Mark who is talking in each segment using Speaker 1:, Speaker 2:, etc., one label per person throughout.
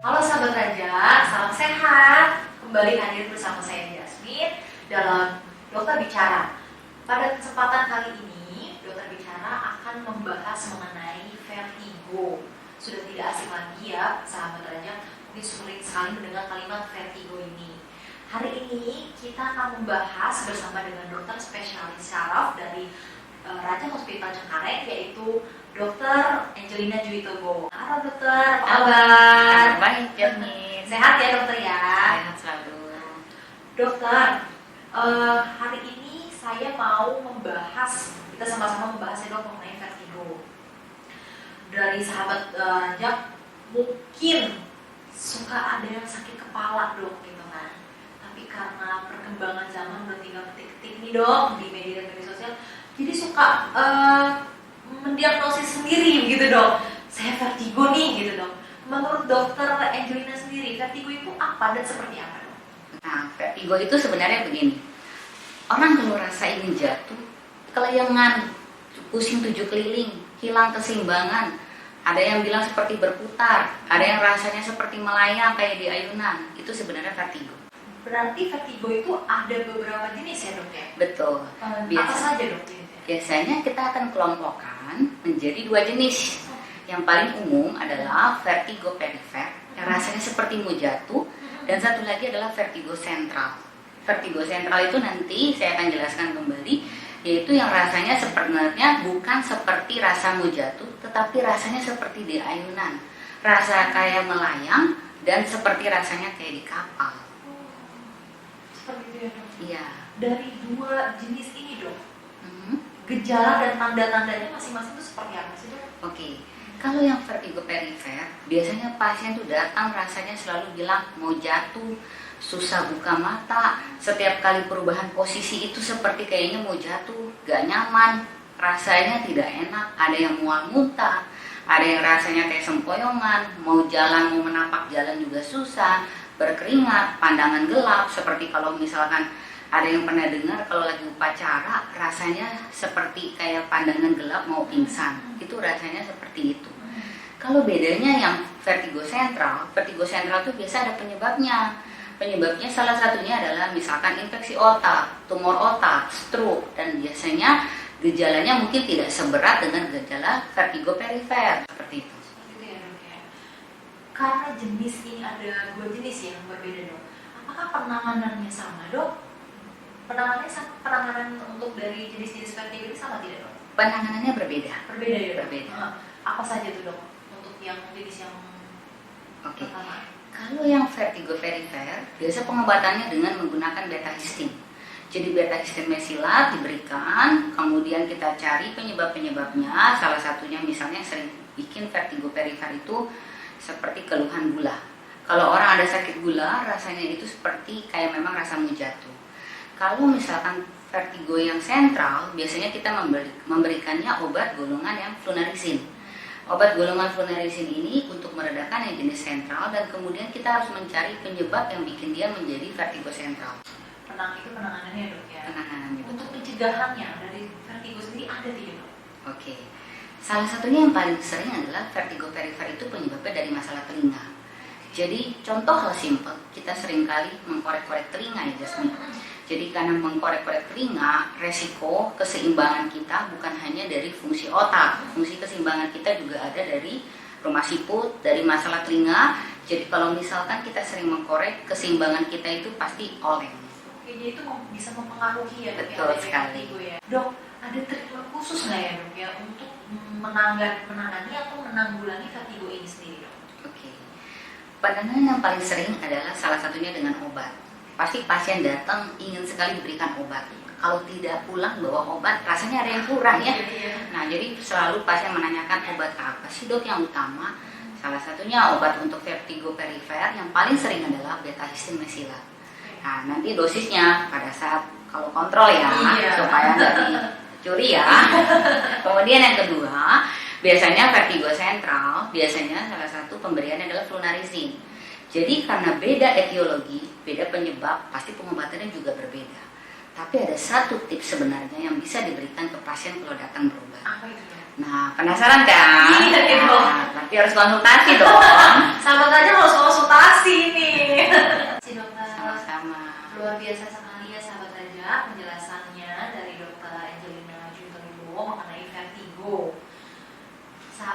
Speaker 1: Halo sahabat Raja, salam sehat. Kembali hadir bersama saya Jasmine dalam Dokter Bicara. Pada kesempatan kali ini, Dokter Bicara akan membahas mengenai vertigo. Sudah tidak asing lagi ya sahabat Raja, mungkin sulit sekali mendengar kalimat vertigo ini. Hari ini kita akan membahas bersama dengan dokter spesialis saraf dari Raja Hospital Cengkareng, yaitu Dokter Angelina Juitogo. Halo dokter, apa kabar?
Speaker 2: Baik, Jasmine.
Speaker 1: Sehat ya dokter ya?
Speaker 2: Sehat selalu.
Speaker 1: Dokter, hari ini saya mau membahas, kita sama-sama membahas ya dok mengenai vertigo. Dari sahabat Raja, mungkin suka ada yang sakit kepala dok gitu kan. Tapi karena perkembangan zaman udah tinggal ketik-ketik nih dok di media sosial, jadi suka mendiagnosis sendiri gitu dok. Saya vertigo nih gitu dok. Menurut dokter Angelina sendiri, vertigo itu apa dan seperti apa dok?
Speaker 2: Nah, vertigo itu sebenarnya begini. Orang kalau rasa ingin jatuh, kelayangan, pusing 7 keliling, hilang keseimbangan. Ada yang bilang seperti berputar, ada yang rasanya seperti melayang kayak di ayunan. Itu sebenarnya vertigo.
Speaker 1: Berarti vertigo itu ada beberapa jenis ya dok ya?
Speaker 2: Betul.
Speaker 1: Apa saja dok jenisnya?
Speaker 2: Biasanya kita akan kelompokkan menjadi 2 jenis. Yang paling umum adalah vertigo perifer, yang rasanya seperti mau jatuh, dan satu lagi adalah vertigo sentral. Vertigo sentral itu nanti saya akan jelaskan kembali, yaitu yang rasanya sebenarnya bukan seperti rasa mau jatuh, tetapi rasanya seperti di ayunan, rasa kayak melayang, dan seperti rasanya kayak di kapal.
Speaker 1: Seperti itu ya dok?
Speaker 2: Iya.
Speaker 1: Dari 2 jenis ini dok, gejala dan tanda-tandanya masing-masing itu seperti apa sih dok?
Speaker 2: Oke. Kalau yang vertigo perifer, biasanya pasien tuh datang rasanya selalu bilang mau jatuh, susah buka mata, setiap kali perubahan posisi itu seperti kayaknya mau jatuh, gak nyaman, rasanya tidak enak, ada yang mual muntah, ada yang rasanya kayak sempoyongan, mau jalan, mau menapak jalan juga susah, berkeringat, pandangan gelap, seperti kalau misalkan ada yang pernah dengar kalau lagi upacara rasanya seperti kayak pandangan gelap mau pingsan, itu rasanya seperti itu. Kalau bedanya yang vertigo sentral itu biasa ada penyebabnya. Penyebabnya salah satunya adalah misalkan infeksi otak, tumor otak, stroke, dan biasanya gejalanya mungkin tidak seberat dengan gejala vertigo perifer seperti itu.
Speaker 1: Seperti itu ya dok ya. Karena jenis ini ada 2 jenis yang berbeda dok. Apakah penanganannya sama dok? Penanganan untuk dari jenis-jenis vertigo ini sama tidak dok?
Speaker 2: Penanganannya berbeda.
Speaker 1: Berbeda ya dok?
Speaker 2: Berbeda.
Speaker 1: Apa saja tuh dok untuk yang jenis yang
Speaker 2: Oke.
Speaker 1: pertama?
Speaker 2: Kalau yang vertigo perifer, biasa pengobatannya dengan menggunakan beta histin. Jadi beta histin mesilat diberikan, kemudian kita cari penyebab-penyebabnya. Salah satunya misalnya sering bikin vertigo perifer itu seperti keluhan gula. Kalau orang ada sakit gula, rasanya itu seperti kayak memang rasa mau jatuh. Kalau misalkan vertigo yang sentral, biasanya kita memberikannya obat golongan yang flunarisin. Obat golongan flunarisin ini untuk meredakan yang jenis sentral, dan kemudian kita harus mencari penyebab yang bikin dia menjadi vertigo sentral.
Speaker 1: Penanganannya dok ya.
Speaker 2: Penanganannya.
Speaker 1: Untuk pencegahannya dari vertigo sendiri ada tidak dok?
Speaker 2: Oke. Salah satunya yang paling sering adalah vertigo perifer itu penyebabnya dari masalah telinga. Jadi contoh hal simpel, kita seringkali mengkorek-korek telinga ya Jasmine. Jadi karena mengkorek-korek telinga, resiko keseimbangan kita bukan hanya dari fungsi otak. Fungsi keseimbangan kita juga ada dari rumah siput, dari masalah telinga. Jadi kalau misalkan kita sering mengkorek, keseimbangan kita itu pasti oleng.
Speaker 1: Oke, jadi itu bisa mempengaruhi ya dok?
Speaker 2: Betul sekali.
Speaker 1: Vertigo ya. Dok, ada treatment khusus nggak ya dok ya untuk menangani atau menanggulangi vertigo ini sendiri dok?
Speaker 2: Oke. Penanganan yang paling sering adalah salah satunya dengan obat. Pasti pasien datang ingin sekali diberikan obat. Kalau tidak pulang bawa obat, rasanya ada yang kurang ya. Nah, jadi selalu pasien menanyakan obat apa sih dok yang utama. Salah satunya obat untuk vertigo perifer yang paling sering adalah beta histin mesilat. Nah, nanti dosisnya pada saat kalau kontrol ya, supaya nggak dicuri ya. Kemudian yang kedua, biasanya vertigo sentral, biasanya salah satu pemberiannya adalah flunarisin. Jadi karena beda etiologi, beda penyebab, pasti pengobatannya juga berbeda. Tapi ada satu tips sebenarnya yang bisa diberikan ke pasien kalau datang berobat.
Speaker 1: Apa itu?
Speaker 2: Nah, penasaran kan?
Speaker 1: Iya,
Speaker 2: Nah, tapi harus konsultasi dong.
Speaker 1: Sahabat aja harus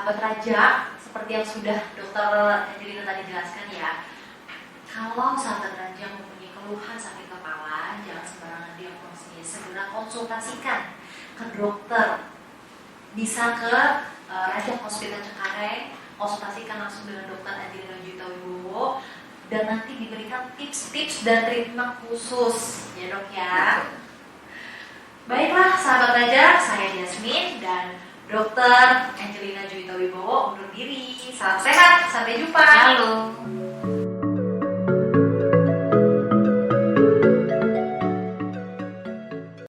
Speaker 1: sahabat Raja, seperti yang sudah dokter Angelina tadi jelaskan ya, kalau sahabat Raja mempunyai keluhan sakit kepala, jangan sembarangan diagnosis, segera konsultasikan ke dokter. Bisa ke Raja Hospital Cengkareng, konsultasikan langsung dengan dokter Angelina Juwita Wibowo, dan nanti diberikan tips-tips dan treatment khusus ya dok ya. Baiklah sahabat Raja, saya Jasmine dan dokter Angelina Juwita Wibowo undur diri. Salam sehat, sampai jumpa.
Speaker 2: Halo.